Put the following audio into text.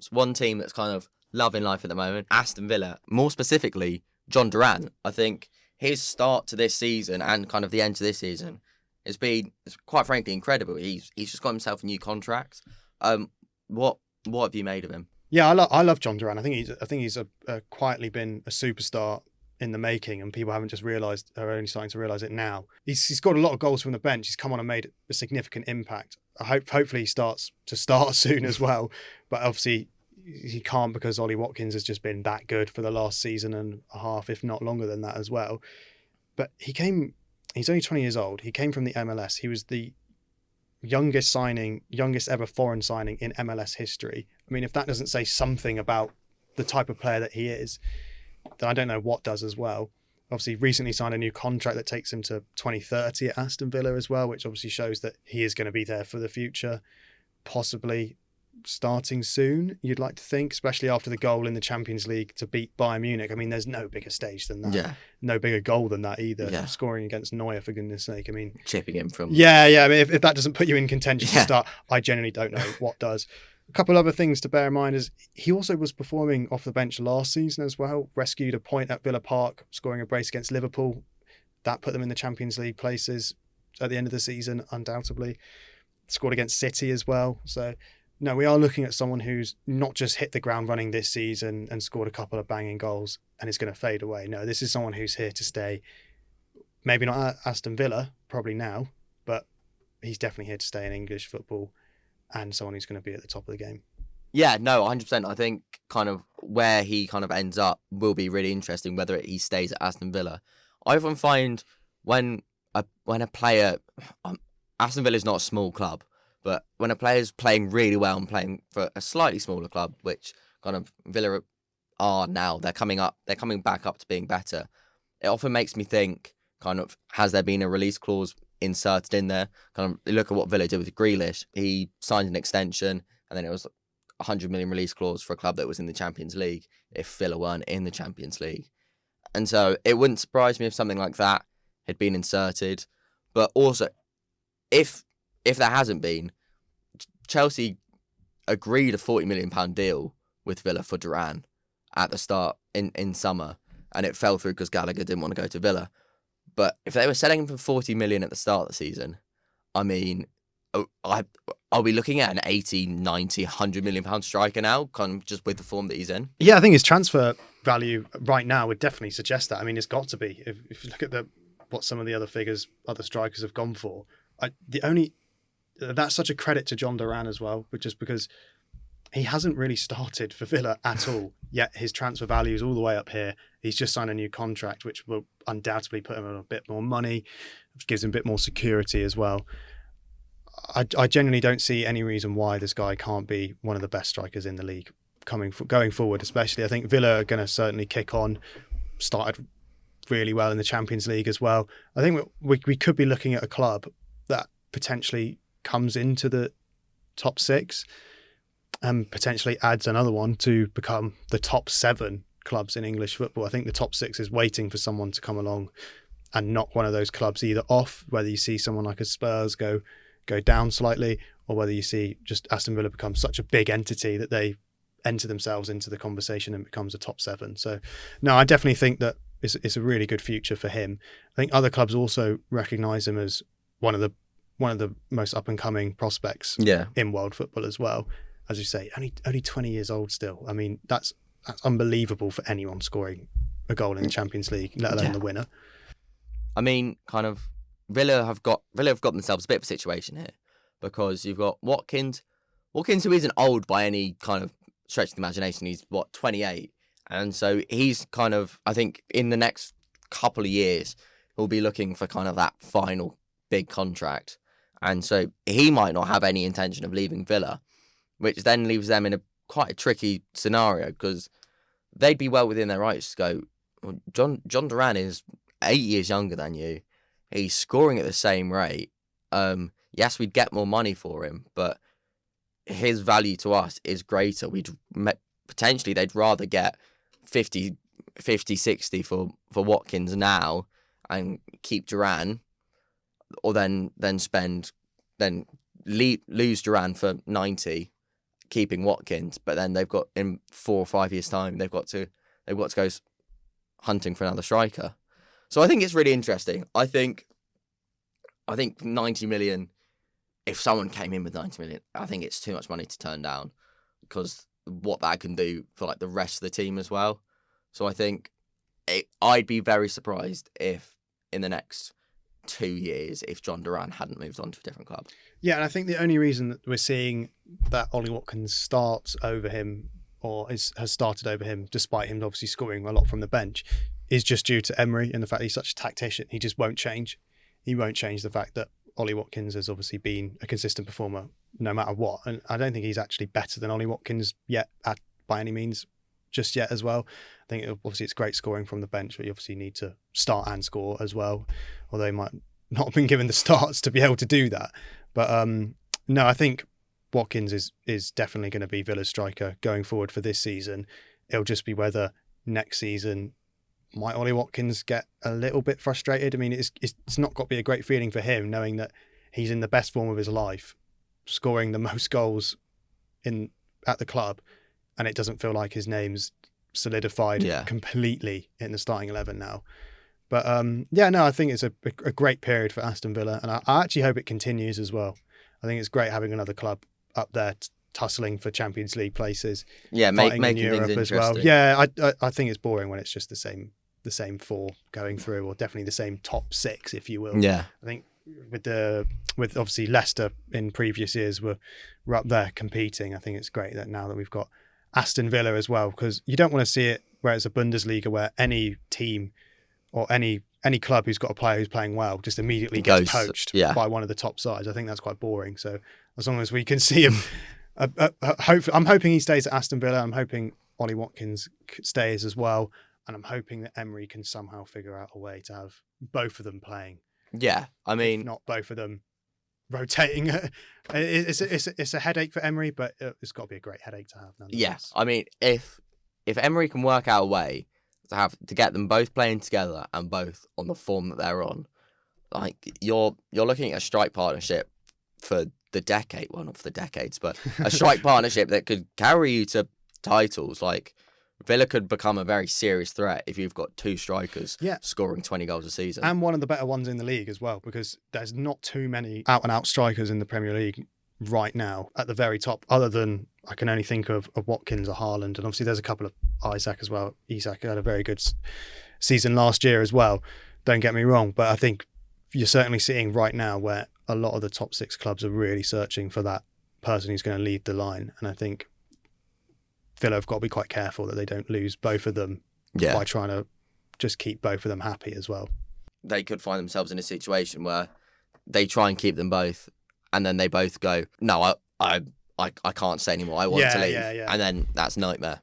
accounts, one team that's kind of loving life at the moment, Aston Villa, more specifically, Jhon Durán. I think his start to this season and kind of the end to this season has been, quite frankly, incredible. He's just got himself a new contract. What have you made of him? Yeah, I love Jhon Durán. I think he's quietly been a superstar in the making, and people haven't just realised, are only starting to realise it now. He's scored a lot of goals from the bench. He's come on and made a significant impact. Hopefully he starts soon as well, but obviously he can't because Ollie Watkins has just been that good for the last season and a half, if not longer than that as well. But he's only 20 years old. He came from the MLS. He was the youngest ever foreign signing in MLS history. I mean, if that doesn't say something about the type of player that he is, then I don't know what does as well. Obviously, recently signed a new contract that takes him to 2030 at Aston Villa as well, which obviously shows that he is going to be there for the future, possibly starting soon, you'd like to think, especially after the goal in the Champions League to beat Bayern Munich. I mean, there's no bigger stage than that. Yeah. No bigger goal than that either. Yeah. Scoring against Neuer, for goodness sake. I mean, chipping him from... Yeah. I mean, if that doesn't put you in contention to start, I genuinely don't know what does. A couple other things to bear in mind is he also was performing off the bench last season as well. Rescued a point at Villa Park, scoring a brace against Liverpool. That put them in the Champions League places at the end of the season, undoubtedly. Scored against City as well. So, no, we are looking at someone who's not just hit the ground running this season and scored a couple of banging goals and is going to fade away. No, this is someone who's here to stay. Maybe not at Aston Villa, probably now, but he's definitely here to stay in English football, and someone who's going to be at the top of the game. Yeah, no, 100%. I think kind of where he kind of ends up will be really interesting, whether he stays at Aston Villa. I often find when a player... Aston Villa is not a small club, but when a player's playing really well and playing for a slightly smaller club, which kind of Villa are now, they're coming back up to being better. It often makes me think, kind of, has there been a release clause inserted in there? Kind of look at what Villa did with Grealish. He signed an extension, and then it was 100 million release clause for a club that was in the Champions League if Villa weren't in the Champions League. And so it wouldn't surprise me if something like that had been inserted. But also, if there hasn't been, Chelsea agreed a £40 million deal with Villa for Durán at the start in summer, and it fell through because Gallagher didn't want to go to Villa. But if they were selling him for 40 million at the start of the season, I mean, are we looking at an 80, 90, 100 million pound striker now, kind of just with the form that he's in? Yeah, I think his transfer value right now would definitely suggest that. I mean, it's got to be. If you look at what some of the other strikers have gone for, that's such a credit to Jhon Durán as well, just because he hasn't really started for Villa at all, yet his transfer value is all the way up here. He's just signed a new contract, which will undoubtedly put him on a bit more money, which gives him a bit more security as well. I genuinely don't see any reason why this guy can't be one of the best strikers in the league going forward, especially. I think Villa are going to certainly kick on, started really well in the Champions League as well. I think we could be looking at a club that potentially comes into the top 6 and potentially adds another one to become the top 7 clubs in English football. I think the top 6 is waiting for someone to come along and knock one of those clubs either off, whether you see someone like a Spurs go down slightly, or whether you see just Aston Villa become such a big entity that they enter themselves into the conversation and becomes a top 7. So no, I definitely think that it's a really good future for him. I think other clubs also recognise him as one of the most up and coming prospects in world football as well. As you say, only 20 years old still. I mean, that's unbelievable for anyone scoring a goal in the Champions League, let alone the winner. I mean, kind of, Villa have got themselves a bit of a situation here, because you've got Watkins, who isn't old by any kind of stretch of the imagination. He's 28, and so he's kind of, I think, in the next couple of years, he'll be looking for kind of that final big contract, and so he might not have any intention of leaving Villa, which then leaves them in quite a tricky scenario, because they'd be well within their rights to go, well, Jhon Durán is 8 years younger than you. He's scoring at the same rate. Yes, we'd get more money for him, but his value to us is greater. Potentially they'd rather get 50, 60 for Watkins now and keep Durán, or then lose Durán for 90 keeping Watkins, but then they've got in 4 or 5 years' time they've got to go hunting for another striker. So I think it's really interesting. I think 90 million. If someone came in with 90 million, I think it's too much money to turn down, because what that can do for like the rest of the team as well. So I think I'd be very surprised if in the next 2 years if Jhon Durán hadn't moved on to a different club. Yeah, and I think the only reason that we're seeing that Ollie Watkins starts over him, or has started over him, despite him obviously scoring a lot from the bench, is just due to Emery and the fact that he's such a tactician. He just won't change. He won't change the fact that Ollie Watkins has obviously been a consistent performer no matter what. And I don't think he's actually better than Ollie Watkins yet, by any means, just yet as well. I think obviously it's great scoring from the bench, but you obviously need to start and score as well, although he might not have been given the starts to be able to do that. But no, I think Watkins is definitely going to be Villa's striker going forward for this season. It'll just be whether next season might Ollie Watkins get a little bit frustrated. I mean, it's not got to be a great feeling for him knowing that he's in the best form of his life, scoring the most goals at the club, and it doesn't feel like his name's solidified completely in the starting 11 now. But I think it's a great period for Aston Villa, and I actually hope it continues as well. I think it's great having another club up there tussling for Champions League places. Yeah, making Europe things interesting as well. Yeah, I think it's boring when it's just the same 4 going through, or definitely the same top 6, if you will. Yeah, I think with obviously Leicester in previous years were up there competing. I think it's great that now that we've got Aston Villa as well, because you don't want to see it where it's a Bundesliga where any team or any club who's got a player who's playing well just immediately gets poached by one of the top sides. I think that's quite boring. So as long as we can see him, I'm hoping he stays at Aston Villa. I'm hoping Ollie Watkins stays as well. And I'm hoping that Emery can somehow figure out a way to have both of them playing. Yeah, I mean, if not both of them rotating. It's a headache for Emery, but it's got to be a great headache to have. Yeah, I mean, if Emery can work out a way to get them both playing together and both on the form that they're on, like you're looking at a strike partnership for the decade. Well, not for the decades, but a strike partnership that could carry you to titles. Like Villa could become a very serious threat if you've got 2 strikers scoring 20 goals a season. And one of the better ones in the league as well, because there's not too many out-and-out strikers in the Premier League right now at the very top, other than I can only think of Watkins or Haaland. And obviously there's a couple of Isak as well. Isak had a very good season last year as well. Don't get me wrong, but I think you're certainly seeing right now where a lot of the top 6 clubs are really searching for that person who's going to lead the line. And I think Villa have got to be quite careful that they don't lose both of them by trying to just keep both of them happy as well. They could find themselves in a situation where they try and keep them both, and then they both go, no, I can't stay anymore. I want to leave. And then that's a nightmare.